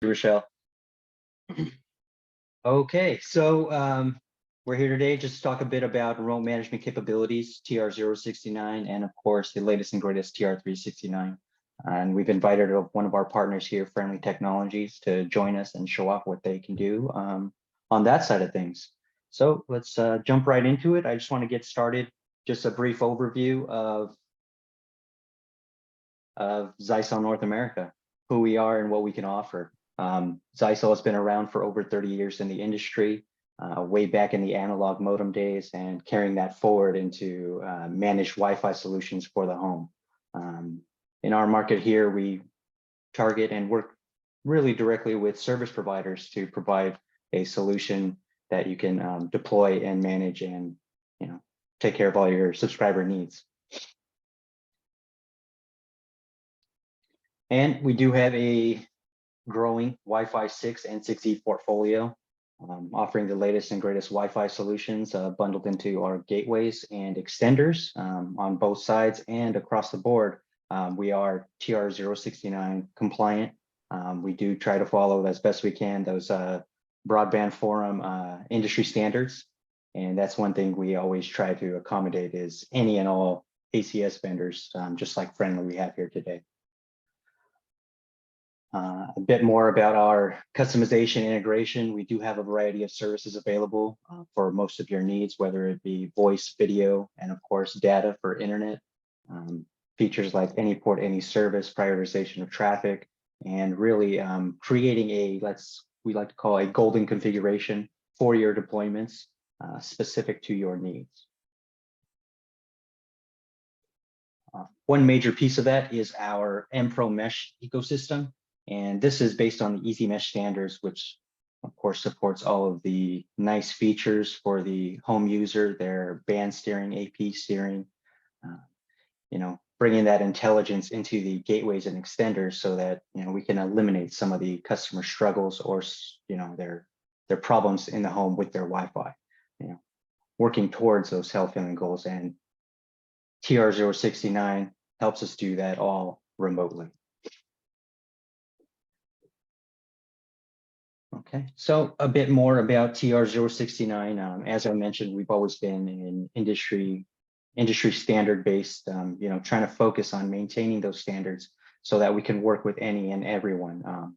Rochelle. Okay, so we're here today just to talk a bit about remote management capabilities, TR-069, and of course, the latest and greatest TR-369. And we've invited one of our partners here, Friendly Technologies, to join us and show off what they can do on that side of things. So let's jump right into it. I just want to get started. Just a brief overview of Zyxel North America, who we are and what we can offer. Zyxel has been around for over 30 years in the industry, way back in the analog modem days, and carrying that forward into managed Wi-Fi solutions for the home. In our market here, we target and work really directly with service providers to provide a solution that you can deploy and manage and take care of all your subscriber needs. And we do have a growing Wi-Fi 6 and 6E portfolio, offering the latest and greatest Wi-Fi solutions bundled into our gateways and extenders on both sides and across the board. We are TR-069 compliant. We do try to follow as best we can those broadband forum industry standards. And that's one thing we always try to accommodate is any and all ACS vendors, just like Friendly we have here today. A bit more about our customization integration. We do have a variety of services available for most of your needs, whether it be voice, video, and of course, data for internet. Features like any port, any service, prioritization of traffic, and really creating we like to call a golden configuration for your deployments specific to your needs. One major piece of that is our M-Pro Mesh ecosystem. And this is based on the Easy Mesh standards, which of course supports all of the nice features for the home user, their band steering, AP steering, bringing that intelligence into the gateways and extenders so that, we can eliminate some of the customer struggles or, their problems in the home with their Wi-Fi, working towards those health-feeling goals. And TR-069 helps us do that all remotely. Okay, so a bit more about TR-069. As I mentioned, we've always been an industry standard-based, trying to focus on maintaining those standards so that we can work with any and everyone,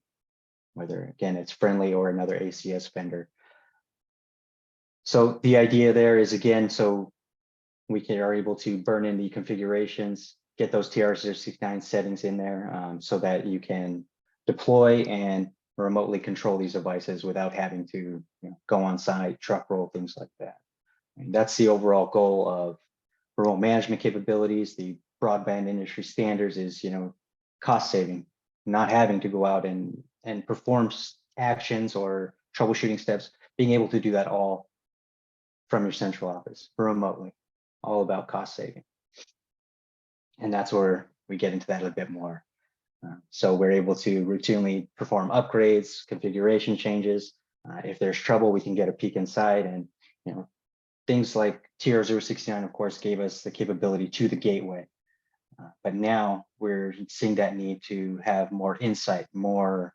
whether, again, it's Friendly or another ACS vendor. So the idea there is, again, so we are able to burn in the configurations, get those TR-069 settings in there so that you can deploy and remotely control these devices without having to go on site, truck roll, things like that. And that's the overall goal of remote management capabilities. The broadband industry standards is, cost saving, not having to go out and perform actions or troubleshooting steps, being able to do that all from your central office remotely, all about cost saving. And that's where we get into that a bit more. So we're able to routinely perform upgrades, configuration changes. If there's trouble, we can get a peek inside, and things like TR-069, of course, gave us the capability to the gateway. But now we're seeing that need to have more insight, more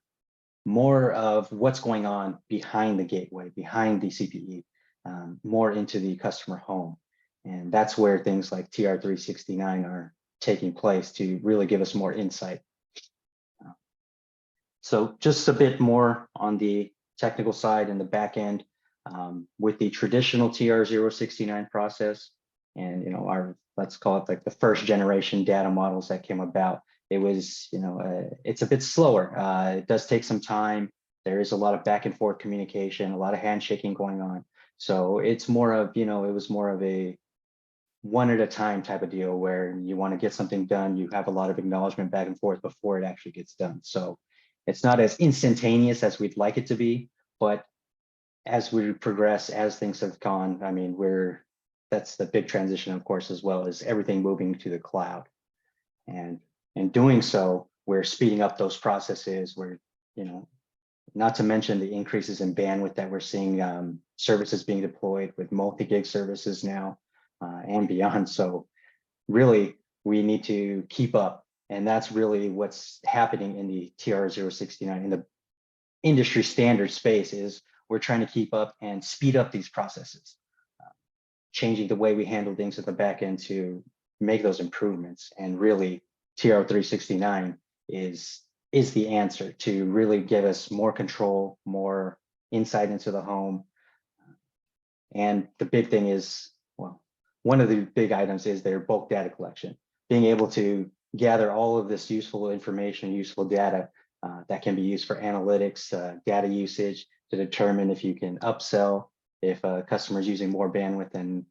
of what's going on behind the gateway, behind the CPE, more into the customer home. And that's where things like TR-369 are taking place to really give us more insight. So just a bit more on the technical side and the back end with the traditional TR-069 process and, let's call it like the first generation data models that came about. It was, it's a bit slower. It does take some time. There is a lot of back and forth communication, a lot of handshaking going on. So it's more of, it was more of a one at a time type of deal where you want to get something done. You have a lot of acknowledgement back and forth before it actually gets done. So it's not as instantaneous as we'd like it to be, but as we progress, as things have gone, I mean, that's the big transition, of course, as well as everything moving to the cloud. And in doing so, we're speeding up those processes. We're, not to mention the increases in bandwidth that we're seeing, services being deployed with multi-gig services now and beyond. So really, we need to keep up. And that's really what's happening in the TR-069, in the industry standard space is we're trying to keep up and speed up these processes, changing the way we handle things at the back end to make those improvements. And really, TR-369 is the answer to really get us more control, more insight into the home. And the big thing is, well, one of the big items is their bulk data collection, being able to gather all of this useful information, useful data that can be used for analytics, data usage to determine if you can upsell, if a customer is using more bandwidth than,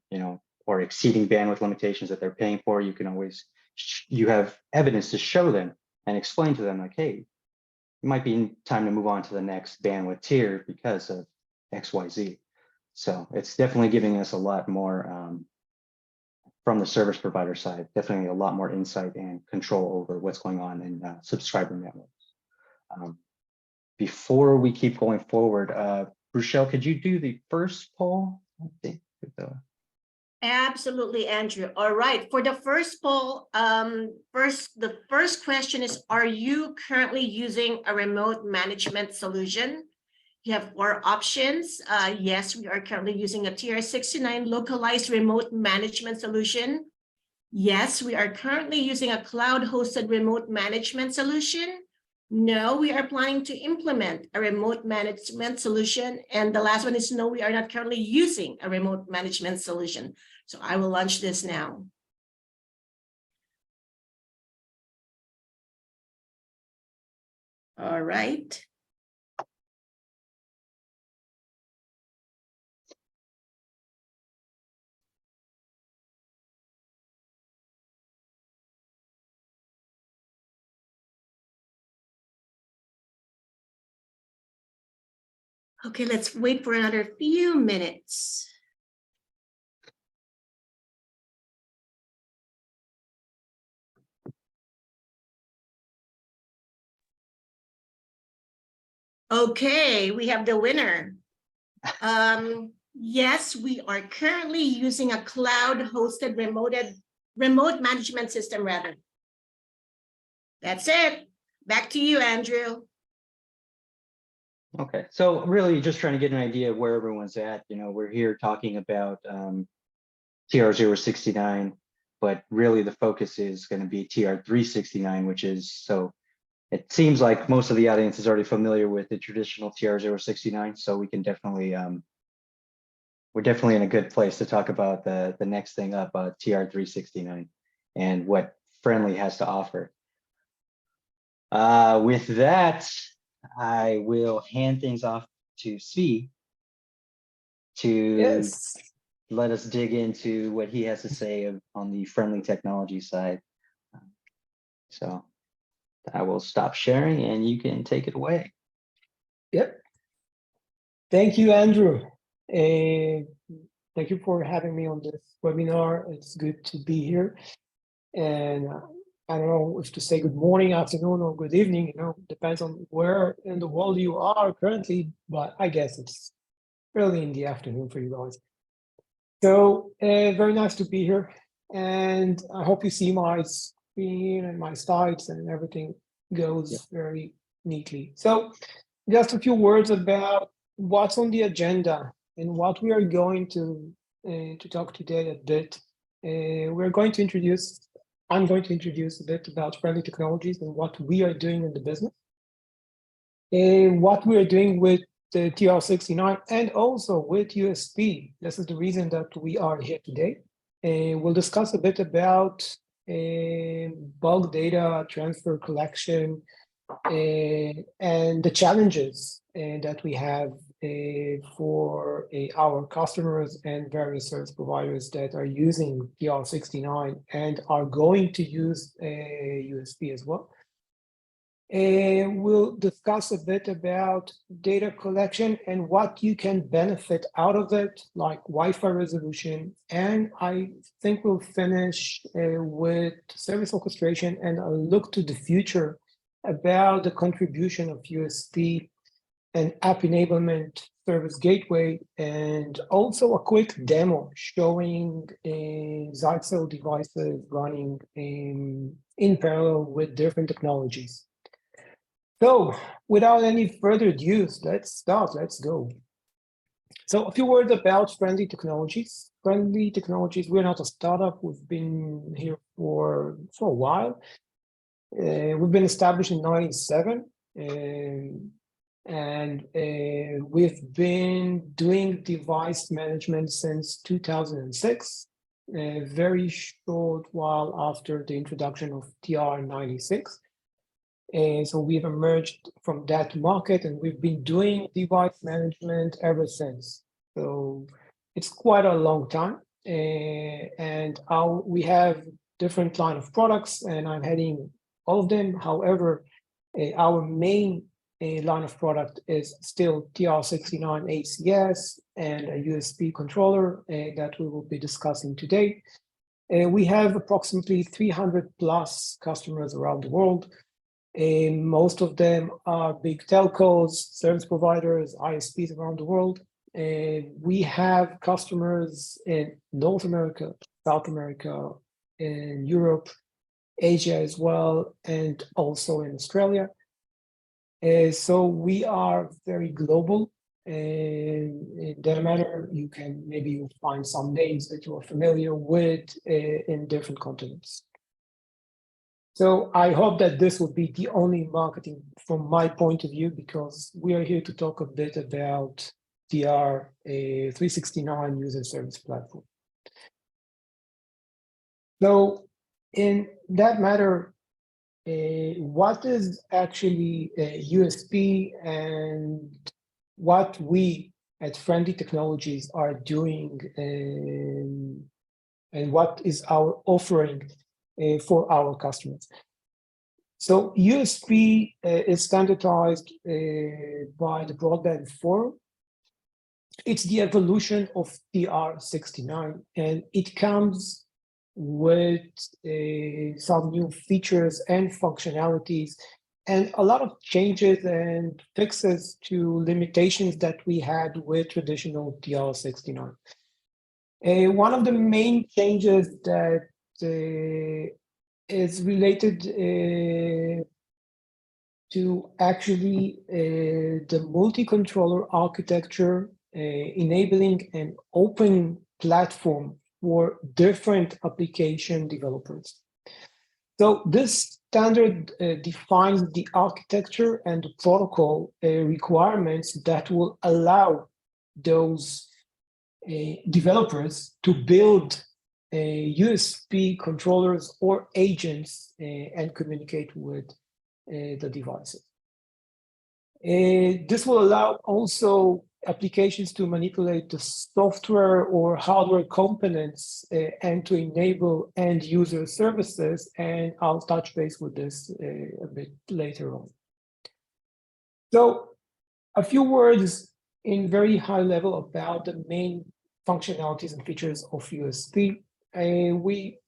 or exceeding bandwidth limitations that they're paying for. You can always, you have evidence to show them and explain to them like, hey, it might be time to move on to the next bandwidth tier because of XYZ. So it's definitely giving us a lot more from the service provider side, definitely a lot more insight and control over what's going on in subscriber networks. Before we keep going forward, Rochelle, could you do the first poll? I think Absolutely, Andrew. All right, for the first poll, the first question is, are you currently using a remote management solution? You have 4 options. Yes, we are currently using a TR-069 localized remote management solution. Yes, we are currently using a cloud-hosted remote management solution. No, we are planning to implement a remote management solution. And the last one is no, we are not currently using a remote management solution. So I will launch this now. All right. Okay, let's wait for another few minutes. Okay, we have the winner. Yes, we are currently using a cloud-hosted remote management system rather. That's it. Back to you, Andrew. Okay, so really just trying to get an idea of where everyone's at. We're here talking about TR-069, but really the focus is going to be TR-369, which is, so it seems like most of the audience is already familiar with the traditional TR-069, so we can definitely, we're definitely in a good place to talk about the next thing up, TR-369, and what Friendly has to offer. With that, I will hand things off to Svi to let us dig into what he has to say on the Friendly technology side. So I will stop sharing and you can take it away. Yep. Thank you, Andrew. Thank you for having me on this webinar. It's good to be here. And I don't know if to say good morning, afternoon, or good evening, depends on where in the world you are currently, but I guess it's early in the afternoon for you guys. So very nice to be here. And I hope you see my screen and my slides and everything goes very neatly. So just a few words about what's on the agenda and what we are going to talk today a bit. I'm going to introduce a bit about Friendly Technologies and what we are doing in the business, and what we are doing with the TR-069 and also with USP. This is the reason that we are here today. We'll discuss a bit about bulk data transfer collection and the challenges that we have for our customers and various service providers that are using TR-069 and are going to use USP as well. We'll discuss a bit about data collection and what you can benefit out of it, like Wi-Fi resolution. And I think we'll finish with service orchestration and a look to the future about the contribution of USP and app enablement service gateway, and also a quick demo showing Zyxel devices running in parallel with different technologies. So without any further ado, let's start, let's go. So a few words about Friendly Technologies. Friendly Technologies, we're not a startup. We've been here for a while. We've been established in 1997, and we've been doing device management since 2006, a very short while after the introduction of TR-96. So we've emerged from that market, and we've been doing device management ever since. So it's quite a long time, and we have different line of products, and I'm heading all of them. However, our main line of product is still TR-069 ACS and a USP controller that we will be discussing today. We have approximately 300 plus customers around the world. Most of them are big telcos, service providers, ISPs around the world. We have customers in North America, South America, in Europe, Asia as well, and also in Australia. So we are very global. In that matter, you'll find some names that you are familiar with in different continents. So I hope that this will be the only marketing from my point of view, because we are here to talk a bit about TR-369 user service platform. So in that matter, what is actually a USP, and what we at Friendly Technologies are doing, and what is our offering for our customers. So USP is standardized by the Broadband Forum. It's the evolution of TR-69, and it comes with some new features and functionalities, and a lot of changes and fixes to limitations that we had with traditional TR-69. One of the main changes that is related to actually the multi-controller architecture, enabling an open platform for different application developers. So this standard defines the architecture and the protocol requirements that will allow those developers to build USP controllers or agents and communicate with the devices. This will allow also applications to manipulate the software or hardware components and to enable end user services. And I'll touch base with this a bit later on. So a few words in very high level about the main functionalities and features of USP. I've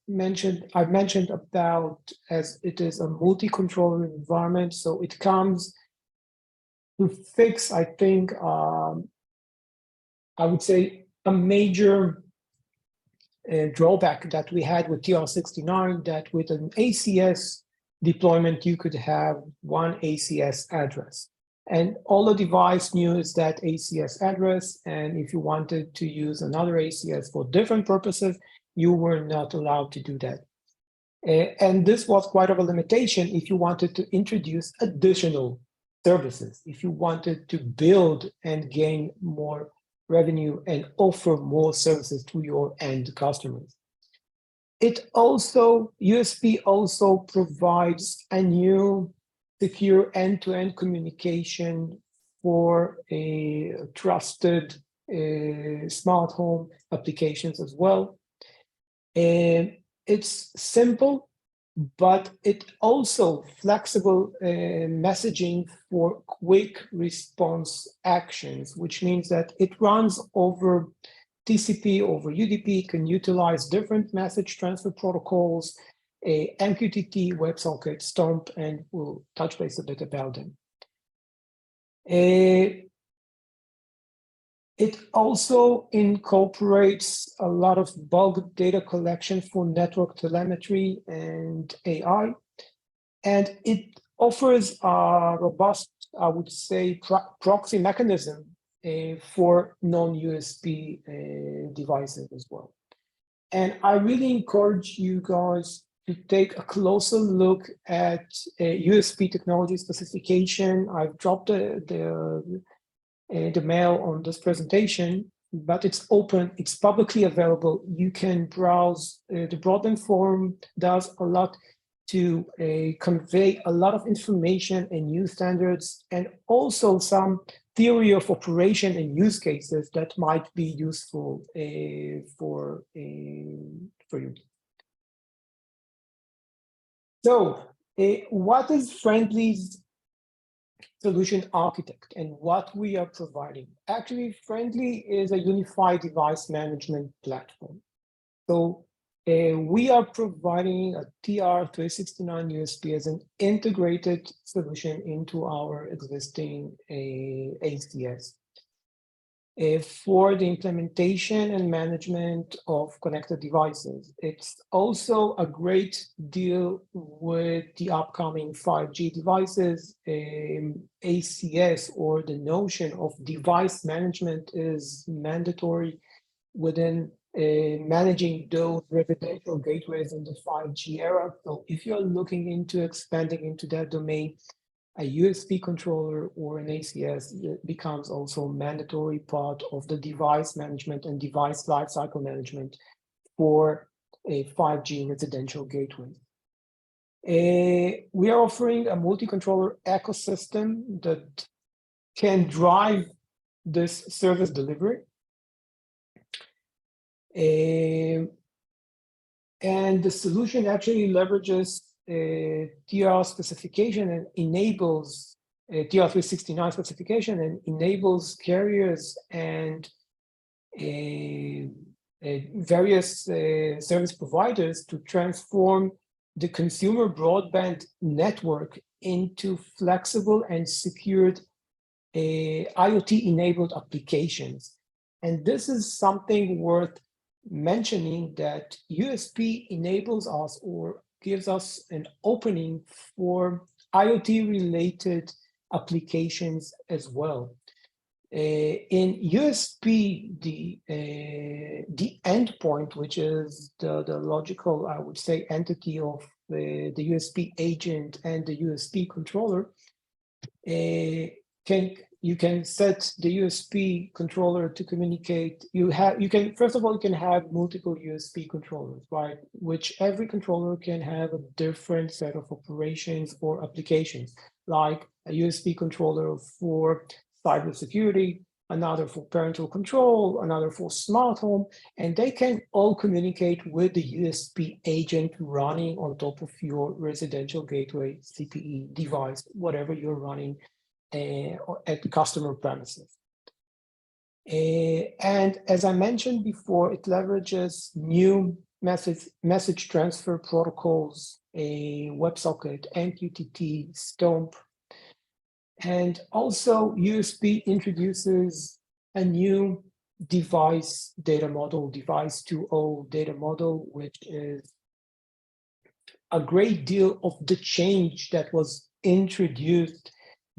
mentioned about, as it is a multi-controller environment, so it comes to fix, I think, I would say a major drawback that we had with TR-69, that with an ACS deployment, you could have one ACS address. And all the device knew is that ACS address, and if you wanted to use another ACS for different purposes, you were not allowed to do that. And this was quite of a limitation if you wanted to introduce additional services, if you wanted to build and gain more revenue and offer more services to your end customers. USP also provides a new secure end-to-end communication for a trusted smart home applications as well. And it's simple, but it also flexible messaging for quick response actions, which means that it runs over TCP, over UDP, can utilize different message transfer protocols, MQTT, WebSocket, STOMP, and we'll touch base a bit about them. It also incorporates a lot of bulk data collection for network telemetry and AI. And it offers a robust, I would say, proxy mechanism for non-USB devices as well. And I really encourage you guys to take a closer look at USP technology specification. I've dropped the mail on this presentation, but it's open, it's publicly available. You can browse. The Broadband Forum does a lot to convey a lot of information and new standards, and also some theory of operation and use cases that might be useful for you. So what is Friendly's solution architect and what we are providing? Actually, Friendly is a unified device management platform. So we are providing a TR-369 USP as an integrated solution into our existing ACS. For the implementation and management of connected devices. It's also a great deal with the upcoming 5G devices. ACS, or the notion of device management, is mandatory within managing those residential gateways in the 5G era. So if you're looking into expanding into that domain, a USB controller or an ACS becomes also a mandatory part of the device management and device lifecycle management for a 5G residential gateway. We are offering a multi-controller ecosystem that can drive this service delivery. And the solution actually leverages TR specification and enables TR-369 specification and enables carriers and various service providers to transform the consumer broadband network into flexible and secured IoT-enabled applications. And this is something worth mentioning, that USP enables us or gives us an opening for IoT-related applications as well. In USP, the endpoint, which is the logical, I would say, entity of the USP agent and the USP controller, you can set the USP controller to communicate. First of all, you can have multiple USP controllers, right? Which every controller can have a different set of operations or applications, like a USP controller for cybersecurity, another for parental control, another for smart home, and they can all communicate with the USP agent running on top of your residential gateway CPE device, whatever you're running at the customer premises. And as I mentioned before, it leverages new message transfer protocols, WebSocket, MQTT, STOMP, and also USP introduces a new device data model, device 2.0 data model, which is a great deal of the change that was introduced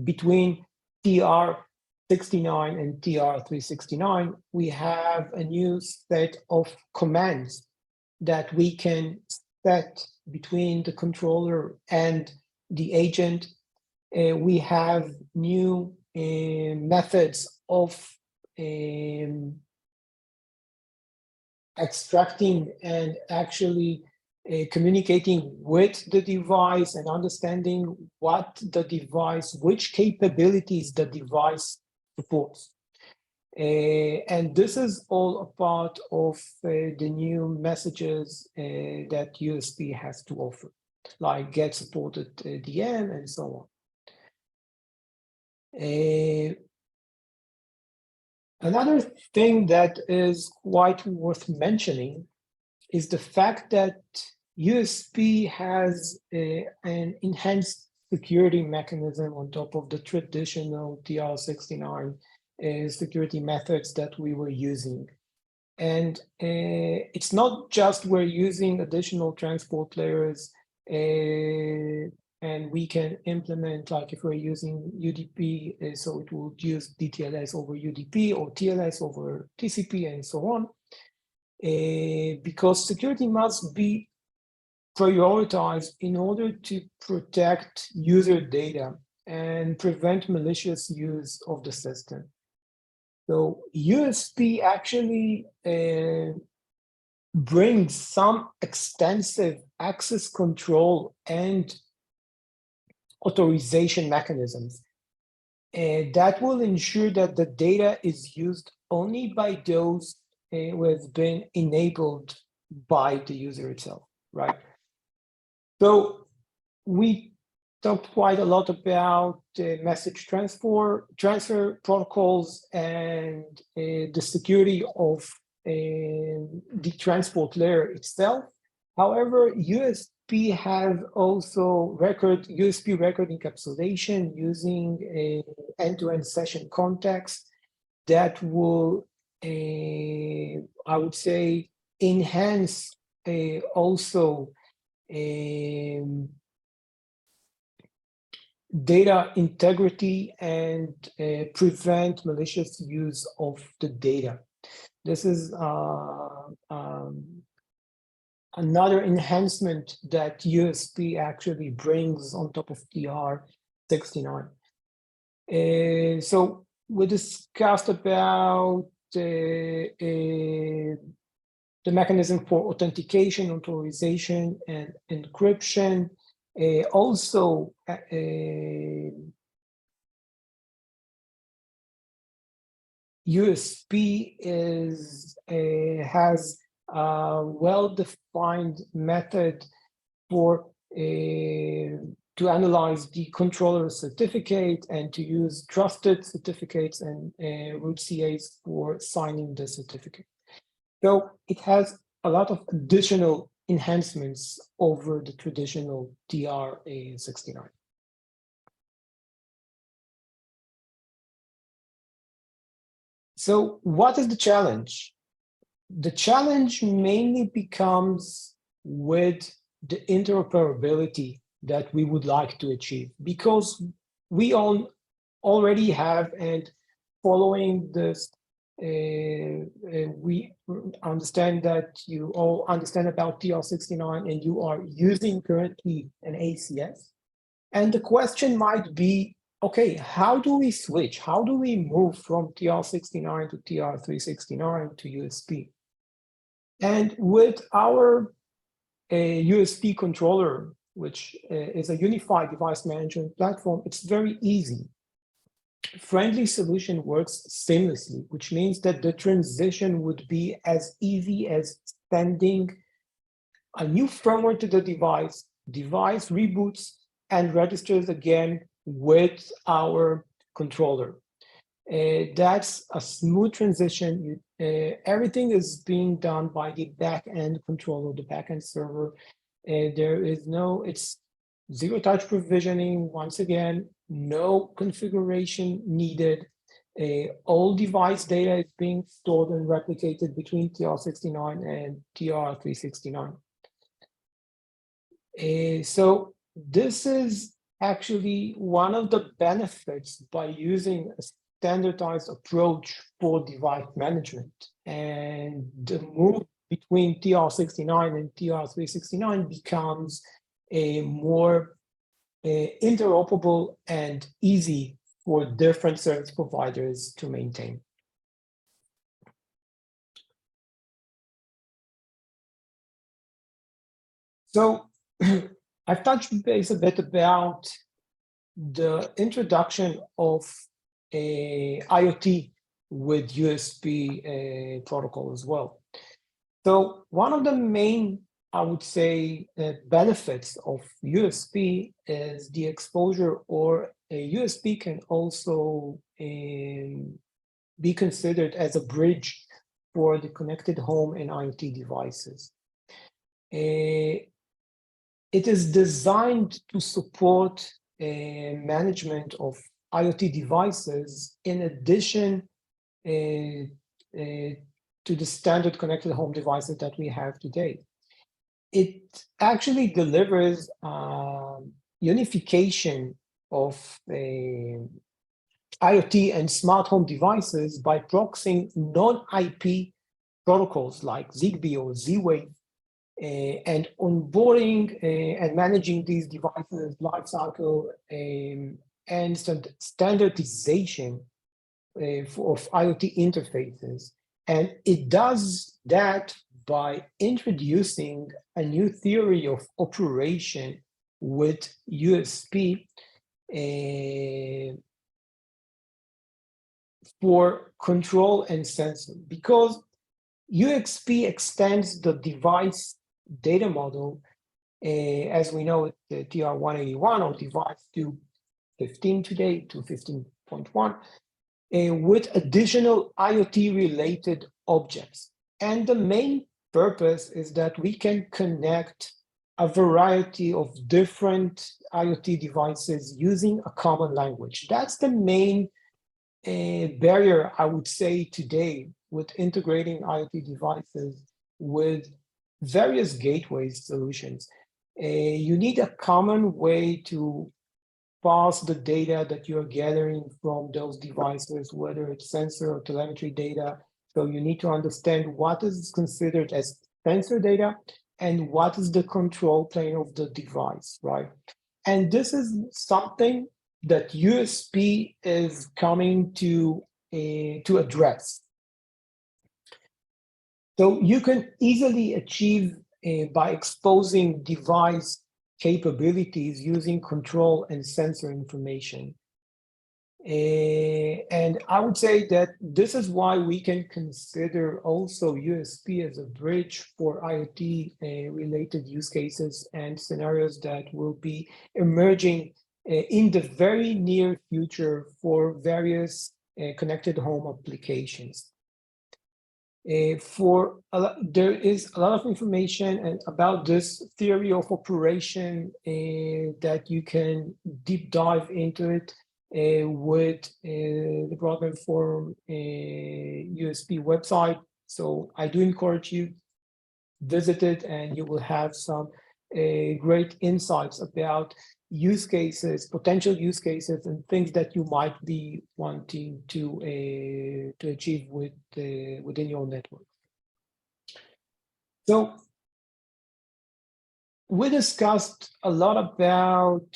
between TR-069 and TR-369. We have a new set of commands that we can set between the controller and the agent. We have new methods of extracting and actually communicating with the device and understanding what the device, which capabilities the device supports. And this is all a part of the new messages that USP has to offer, like get supported DM and so on. Another thing that is quite worth mentioning is the fact that USP has an enhanced security mechanism on top of the traditional TR-069 security methods that we were using. And it's not just we're using additional transport layers and and we can implement, like if we're using UDP, so it would use DTLS over UDP or TLS over TCP and so on, because security must be prioritized in order to protect user data and prevent malicious use of the system. So USP actually brings some extensive access control and authorization mechanisms that will ensure that the data is used only by those who have been enabled by the user itself, right? So we talked quite a lot about message transfer protocols and the security of the transport layer itself. However, USP has also USP record encapsulation using end-to-end session context that will, I would say, enhance also data integrity and prevent malicious use of the data. This is another enhancement that USP actually brings on top of TR-069. So we discussed about the mechanism for authentication, authorization, and encryption. Also, USP has a well-defined method for to analyze the controller certificate and to use trusted certificates and root CAs for signing the certificate. So it has a lot of additional enhancements over the traditional TR-069. So what is the challenge? The challenge mainly becomes with the interoperability that we would like to achieve, because we all already have, and following this, we understand that you all understand about TR-069 and you are using currently an ACS. And the question might be, okay, how do we switch? How do we move from TR-069 to TR-369 to USP? And with our USP controller, which is a unified device management platform, it's very easy. Friendly solution works seamlessly, which means that the transition would be as easy as sending a new firmware to the device reboots and registers again with our controller. That's a smooth transition. Everything is being done by the back-end controller, the back-end server. It's zero-touch provisioning. Once again, no configuration needed. All device data is being stored and replicated between TR-069 and TR-369. So this is actually one of the benefits by using a standardized approach for device management. And the move between TR-069 and TR-369 becomes a more interoperable and easy for different service providers to maintain. So I've touched base a bit about the introduction of a IoT with USP protocol as well. So one of the main, I would say, benefits of USP is the exposure, or a USP can also be considered as a bridge for the connected home and IoT devices. It is designed to support management of IoT devices in addition to the standard connected home devices that we have today. It actually delivers unification of IoT and smart home devices by proxying non-IP protocols like Zigbee or Z-Wave, and onboarding and managing these devices lifecycle and standardization of IoT interfaces. And it does that by introducing a new theory of operation with USP for control and sensing, because UXP extends the device data model, as we know it, the TR-181 or device to 15 today to 15.1, with additional IoT-related objects. And the main purpose is that we can connect a variety of different IoT devices using a common language. That's the main barrier, I would say, today with integrating IoT devices with various gateway solutions. You need a common way to parse the data that you're gathering from those devices, whether it's sensor or telemetry data. So you need to understand what is considered as sensor data and what is the control plane of the device, right? And this is something that USP is coming to address. So you can easily achieve by exposing device capabilities using control and sensor information. And I would say that this is why we can consider also USP as a bridge for IoT related use cases and scenarios that will be emerging in the very near future for various connected home applications. There is a lot of information about this theory of operation that you can deep dive into it with the Broadband Forum USP website. So I do encourage you visit it, and you will have some great insights about use cases, potential use cases, and things that you might be wanting to achieve within your network. So we discussed a lot about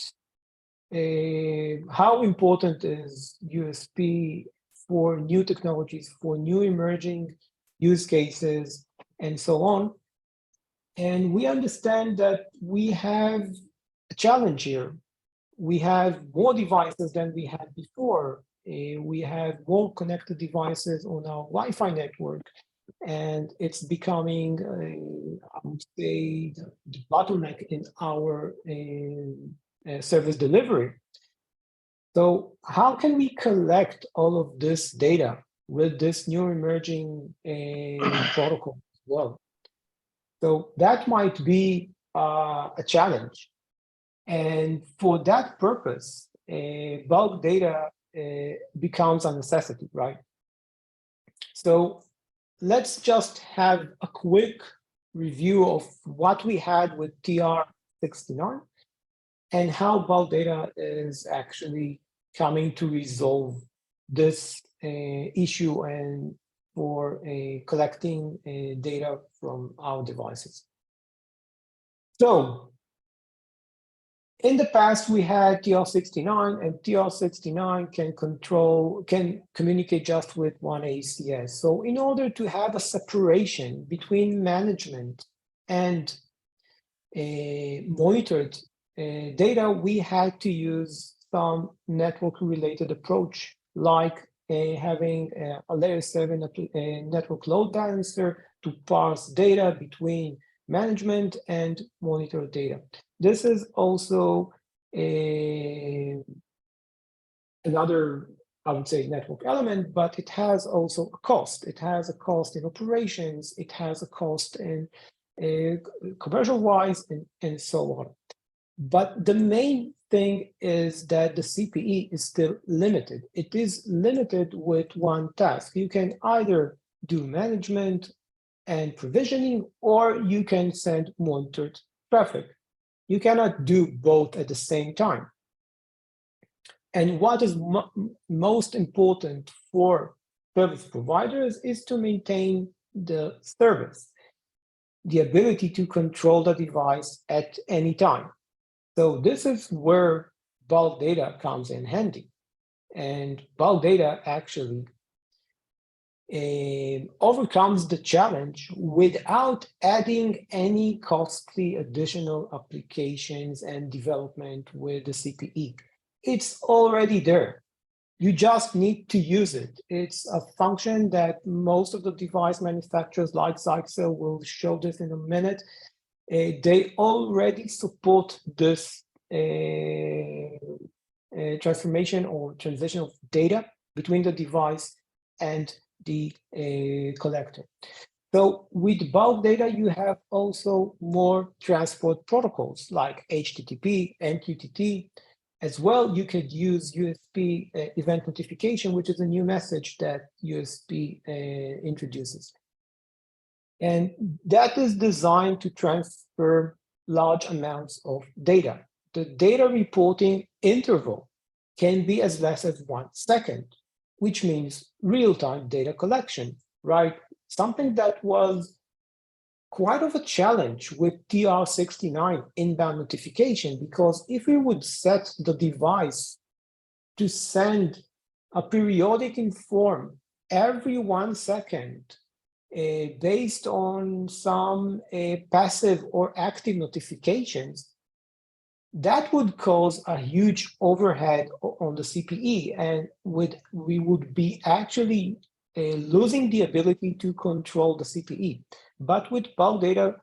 how important is USP for new technologies, for new emerging use cases, and so on. And we understand that we have a challenge here. We have more devices than we had before. We have more connected devices on our Wi-Fi network, and it's becoming, I would say, the bottleneck in our service delivery. So how can we collect all of this data with this new emerging protocol as well? So that might be a challenge. And for that purpose, bulk data becomes a necessity, right? So let's just have a quick review of what we had with TR-069 and how bulk data is actually coming to resolve this issue and for collecting data from our devices. So in the past, we had TR-069, and TR-069 can communicate just with one ACS. So in order to have a separation between management and monitored data, we had to use some network-related approach, like having a layer 7 network load balancer to parse data between management and monitor data. This is also another, I would say, network element, but it has also a cost. It has a cost in operations, it has a cost in commercial-wise, and so on. But the main thing is that the CPE is still limited. It is limited with one task. You can either do management and provisioning, or you can send monitored traffic. You cannot do both at the same time. And what is most important for service providers is to maintain the service, the ability to control the device at any time. So this is where bulk data comes in handy. And bulk data actually overcomes the challenge without adding any costly additional applications and development with the CPE. It's already there. You just need to use it. It's a function that most of the device manufacturers like Zyxel will show this in a minute. They already support this transformation or transition of data between the device and the collector. So with bulk data, you have also more transport protocols like HTTP, MQTT. As well, you could use USP event notification, which is a new message that USP introduces. And that is designed to transfer large amounts of data. The data reporting interval can be as less as 1 second, which means real-time data collection, right? Something that was quite of a challenge with TR-069 inbound notification, because if we would set the device to send a periodic inform every 1 second based on some passive or active notifications, that would cause a huge overhead on the CPE, and we would be actually losing the ability to control the CPE. But with bulk data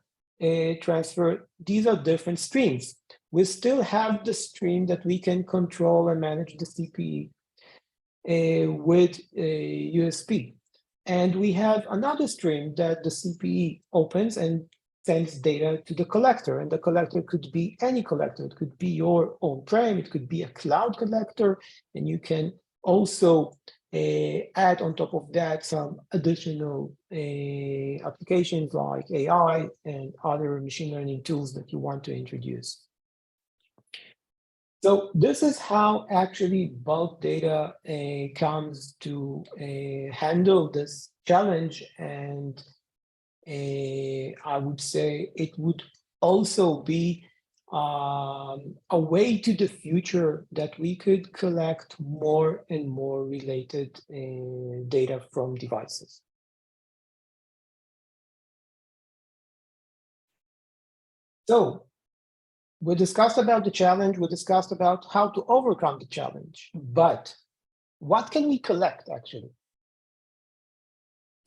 transfer, these are different streams. We still have the stream that we can control and manage the CPE with USP. And we have another stream that the CPE opens and sends data to the collector. And the collector could be any collector. It could be your on-prem, it could be a cloud collector, and you can also add on top of that some additional applications like AI and other machine learning tools that you want to introduce. So this is how actually bulk data comes to handle this challenge. And I would say it would also be a way to the future that we could collect more and more related data from devices. So we discussed about the challenge, we discussed about how to overcome the challenge, but what can we collect actually?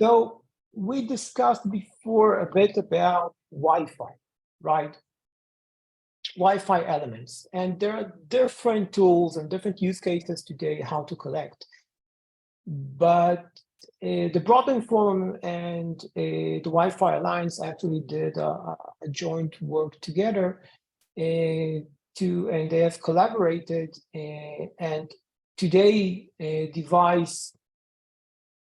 So we discussed before a bit about Wi-Fi, right? Wi-Fi elements, and there are different tools and different use cases today how to collect. But the Broadband Forum and the Wi-Fi Alliance actually did a joint work together and they have collaborated, and today device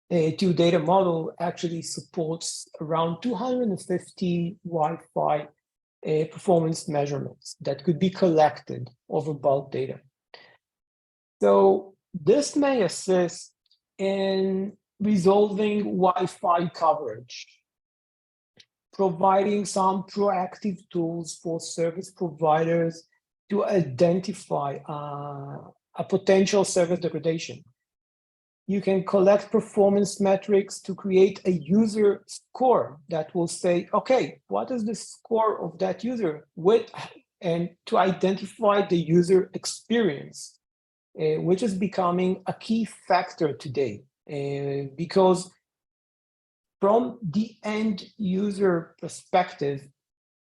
to data model actually supports around 250 Wi-Fi performance measurements that could be collected over bulk data. So this may assist in resolving Wi-Fi coverage, providing some proactive tools for service providers to identify a potential service degradation. You can collect performance metrics to create a user score that will say, okay, what is the score of that user and to identify the user experience, which is becoming a key factor today, because from the end user perspective,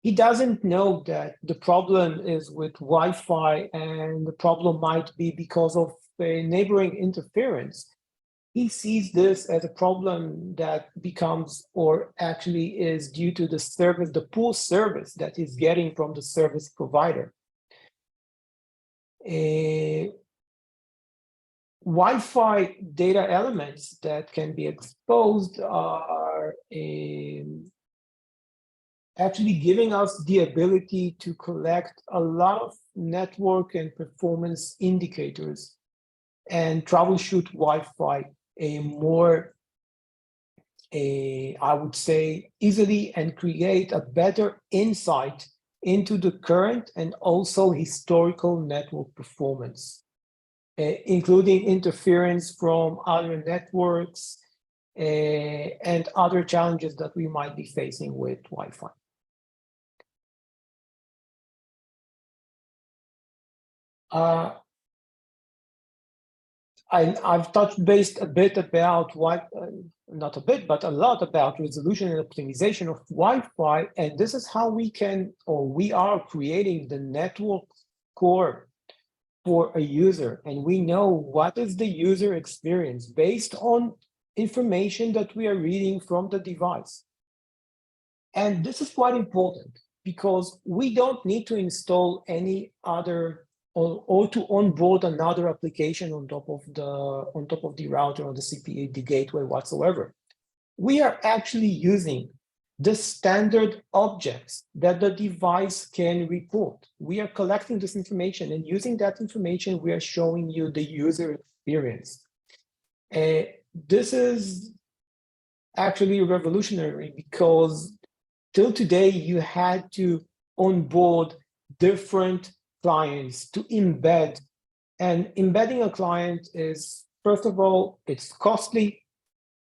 he doesn't know that the problem is with Wi-Fi and the problem might be because of neighboring interference. He sees this as a problem that becomes, or actually is due to the service, the poor service that he's getting from the service provider. Wi-Fi data elements that can be exposed are actually giving us the ability to collect a lot of network and performance indicators and troubleshoot Wi-Fi more, I would say, easily, and create a better insight into the current and also historical network performance, including interference from other networks and other challenges that we might be facing with Wi-Fi. I've touched base a bit about what, not a bit, but a lot about resolution and optimization of Wi-Fi. And this is how we can, or we are creating the network core for a user. And we know what is the user experience based on information that we are reading from the device. And this is quite important because we don't need to install any other or to onboard another application on top of the router or the CPE, the gateway whatsoever. We are actually using the standard objects that the device can report. We are collecting this information, and using that information, we are showing you the user experience. This is actually revolutionary because till today, you had to onboard different clients to embed. And embedding a client is, first of all, it's costly.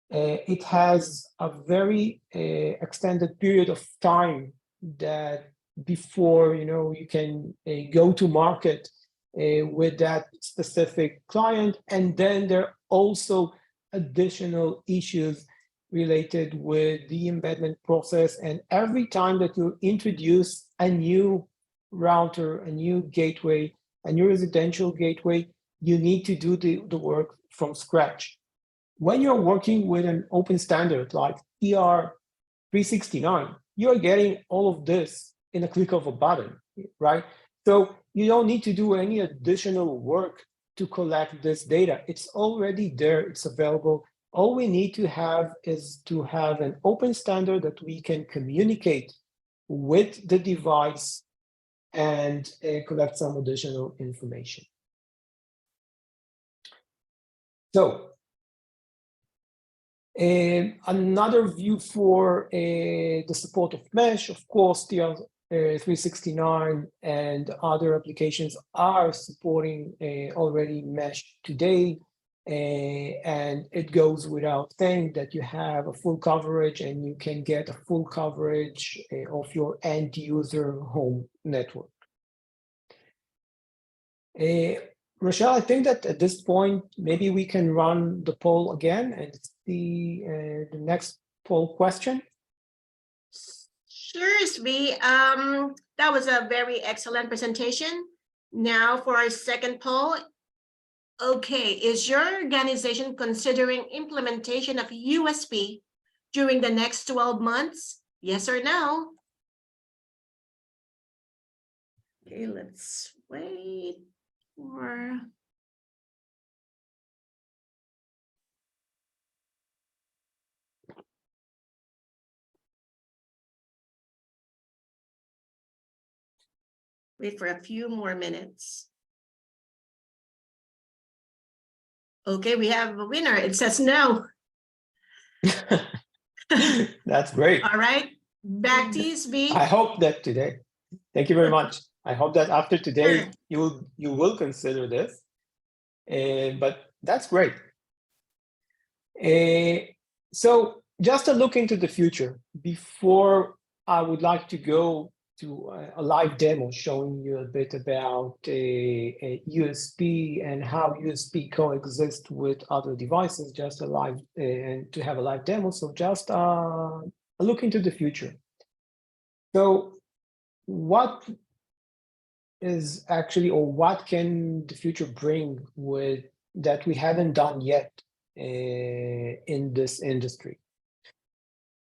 It has a very extended period of time that before you can go to market with that specific client. And then there are also additional issues related with the embedment process. And every time that you introduce a new router, a new gateway, a new residential gateway, you need to do the work from scratch. When you're working with an open standard like TR-069, you're getting all of this in a click of a button, right? So you don't need to do any additional work to collect this data. It's already there, it's available. All we need to have is to have an open standard that we can communicate with the device and collect some additional information. So another view for the support of mesh, of course, TR-369 and other applications are supporting already mesh today. And it goes without saying that you have a full coverage and you can get a full coverage of your end user home network. Rochelle, I think that at this point, maybe we can run the poll again and see the next poll question. Sure, Zvi. That was a very excellent presentation. Now for our second poll. Okay, is your organization considering implementation of USP during the next 12 months? Yes or no? Okay, let's wait for... Wait for a few more minutes. Okay, we have a winner. It says no. That's great. All right, back to you, Zvi. I hope that today, thank you very much. I hope that after today, Sure. you will consider this, but that's great. So just a look into the future before I would like to go to a live demo showing you a bit about a USP and how USP coexists with other devices, just a live and to have a live demo. So just a look into the future. So what is actually, or what can the future bring with that we haven't done yet in this industry?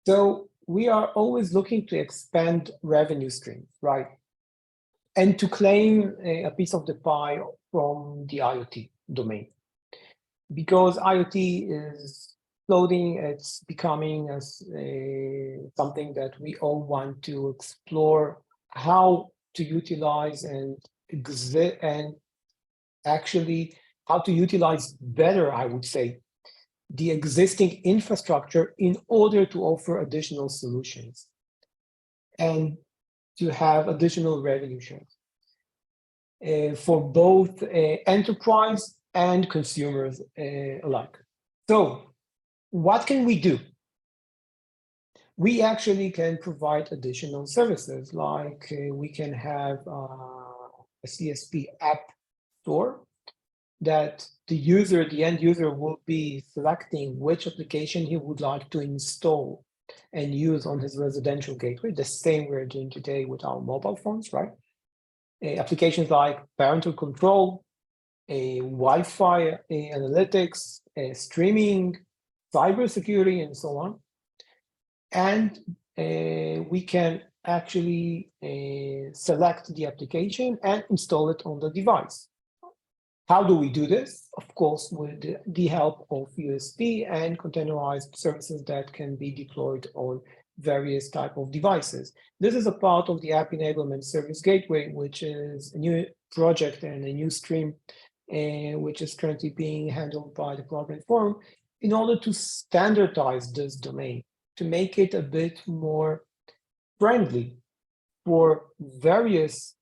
So we are always looking to expand revenue streams, right? And to claim a piece of the pie from the IoT domain. Because IoT is exploding. It's becoming as something that we all want to explore how to utilize and exist, and actually how to utilize better, I would say, the existing infrastructure in order to offer additional solutions and to have additional revenue shares for both enterprise and consumers alike. So what can we do? We actually can provide additional services, like we can have a CSP app store that the end user will be selecting which application he would like to install and use on his residential gateway, the same we're doing today with our mobile phones, right? Applications like parental control, Wi-Fi analytics, streaming, cybersecurity, and so on. And we can actually select the application and install it on the device. How do we do this? Of course, with the help of USP and containerized services that can be deployed on various type of devices. This is a part of the App Enablement Service Gateway, which is a new project and a new stream, which is currently being handled by the Program Forum in order to standardize this domain, to make it a bit more friendly for various,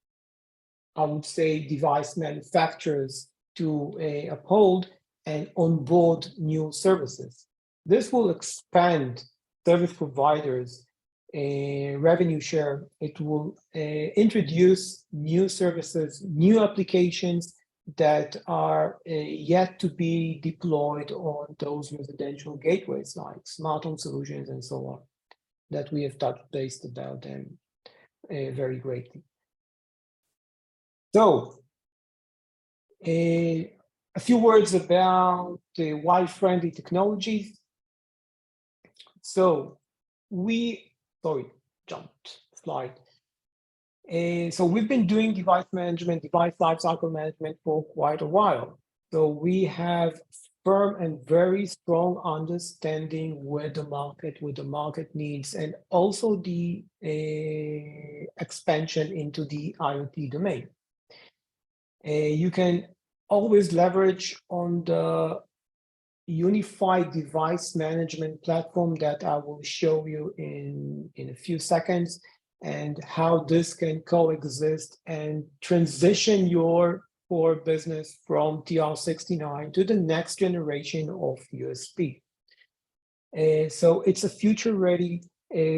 I would say, device manufacturers to uphold and onboard new services. This will expand service providers' revenue share. It will introduce new services, new applications that are yet to be deployed on those residential gateways, like smart home solutions and so on, that we have touched base about them very greatly. So, a few words about the Wi-Fi-friendly technologies. So jumped slide. So we've been doing device management, device lifecycle management for quite a while. So we have firm and very strong understanding with the market needs, and also the expansion into the IoT domain. You can always leverage on the unified device management platform that I will show you in a few seconds, and how this can coexist and transition your core business from TR-069 to the next generation of USP. So it's a future-ready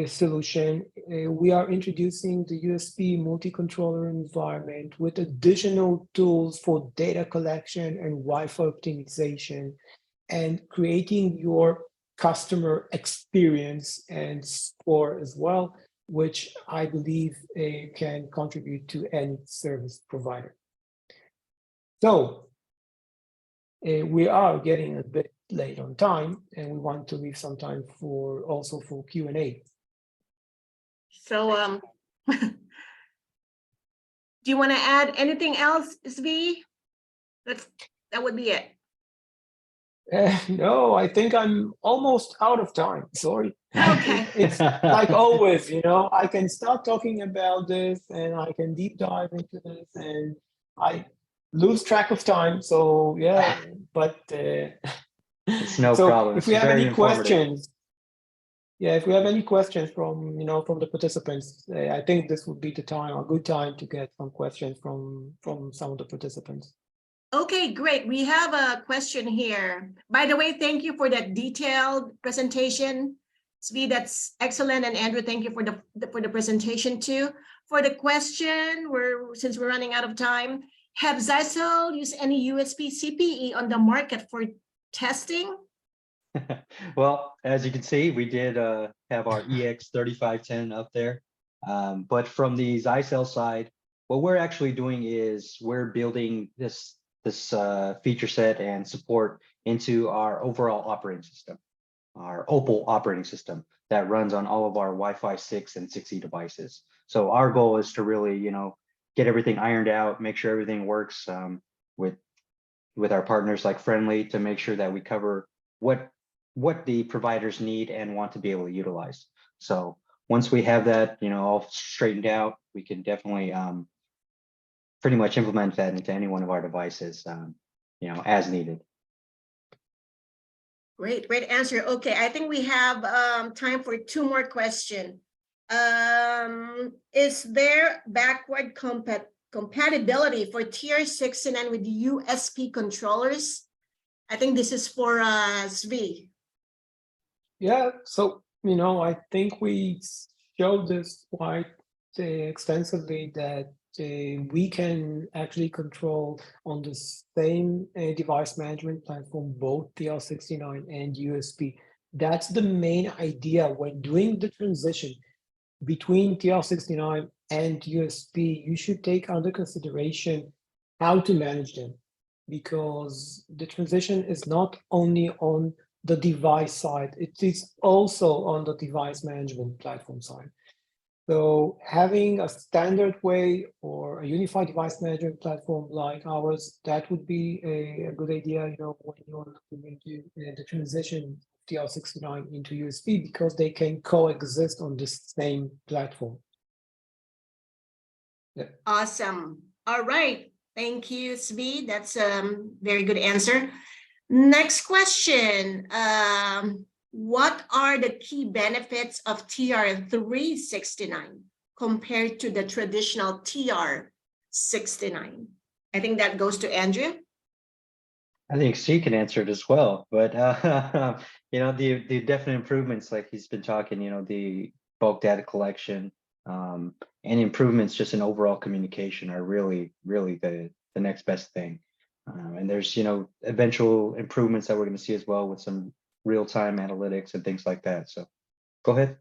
solution. We are introducing the USP multi-controller environment with additional tools for data collection and Wi-Fi optimization, and creating your customer experience and score as well, which I believe can contribute to any service provider. So we are getting a bit late on time, and we want to leave some time for Q&A. So do you want to add anything else, Zvi? That would be it. No, I think I'm almost out of time. Sorry. Okay. It's like always, you know, I can start talking about this and I can deep dive into this, and I lose track of time. So yeah, but It's no so problem. if we It's have very any informative. questions, if we have any questions from the participants, I think this would be the time, a good time to get some questions from some of the participants. Okay, great. We have a question here. By the way, thank you for that detailed presentation. Zvi, that's excellent. And Andrew, thank you for the presentation too. For the question, since we're running out of time, have Zyxel used any USP CPE on the market for testing? Well, as you can see, we did have our EX3510 up there. But from the Zyxel side, what we're actually doing is we're building this feature set and support into our overall operating system, our Opal operating system that runs on all of our Wi-Fi 6 and 6E devices. So our goal is to really, get everything ironed out, make sure everything works with our partners like Friendly, to make sure that we cover what what the providers need and want to be able to utilize. So once we have that, all straightened out, we can definitely pretty much implement that into any one of our devices, as needed. Great answer. Okay, I think we have time for 2 more questions. Is there backward compatibility for TR-069 with USP controllers? I think this is for Zvi. Yeah, so I think we showed this quite extensively that we can actually control on the same device management platform both TR-069 and USP. That's the main idea when doing the transition between TR-069 and USP. You should take under consideration how to manage them, because the transition is not only on the device side, it is also on the device management platform side. So having a standard way or a unified device management platform like ours, that would be a good idea, when you're looking into the transition TR-069 into USP, because they can coexist on the same platform. Yeah. Awesome. All right. Thank you, Zvi. That's a very good answer. Next question. What are the key benefits of TR-369 compared to the traditional TR-069? I think that goes to Andrew. I think she can answer it as well, but the definite improvements, like he's been talking, the bulk data collection, and improvements just in overall communication are really the next best thing. And there's eventual improvements that we're going to see as well with some real-time analytics and things like that. So go ahead.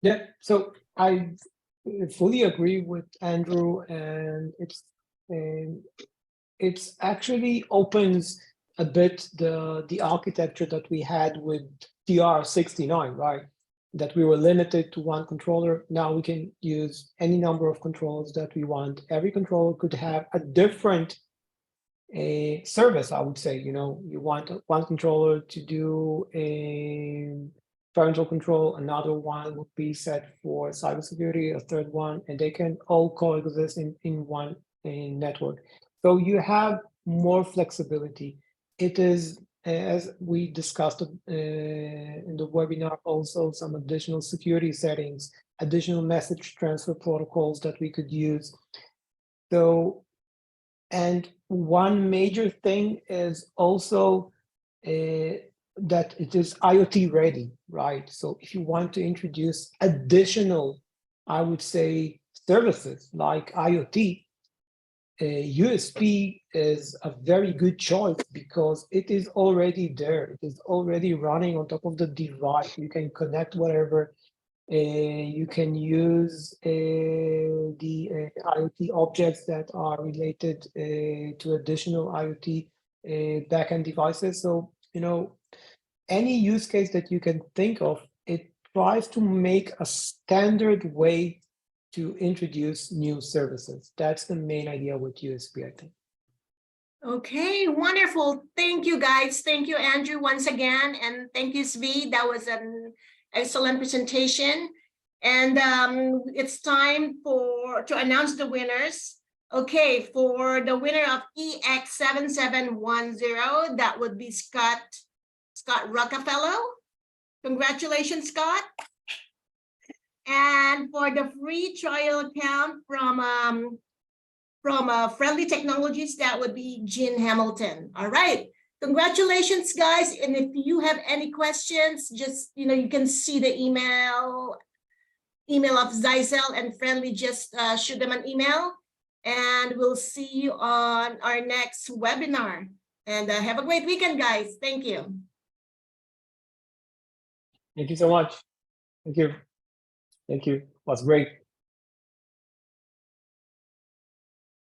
Yeah, so I fully agree with Andrew, and it's actually opens a bit the architecture that we had with TR-069, right? That we were limited to one controller. Now we can use any number of controllers that we want. Every controller could have a different service, I would say. You want one controller to do a parental control, another one would be set for cybersecurity, a third one, and they can all coexist in one network. So you have more flexibility. It is, as we discussed in the webinar, also some additional security settings, additional message transfer protocols that we could use. So, and one major thing is also that it is IoT ready, right? So if you want to introduce additional, I would say, services like IoT, USP is a very good choice because it is already there. It is already running on top of the device. You can connect whatever. You can use the IoT objects that are related to additional IoT backend devices. So, any use case that you can think of, it tries to make a standard way to introduce new services. That's the main idea with USP, I think. Okay, wonderful. Thank you, guys. Thank you, Andrew, once again. And thank you, Zvi. That was an excellent presentation. And it's time to announce the winners. Okay, for the winner of EX7710, that would be Scott Rockefeller. Congratulations, Scott. And for the free trial account from Friendly Technologies, that would be Jean Hamilton. All right. Congratulations, guys. And if you have any questions, just, you can see the email of Zyxel and Friendly. Just shoot them an email. And we'll see you on our next webinar. And have a great weekend, guys. Thank you. Thank you so much. Thank you. Thank you. It was great.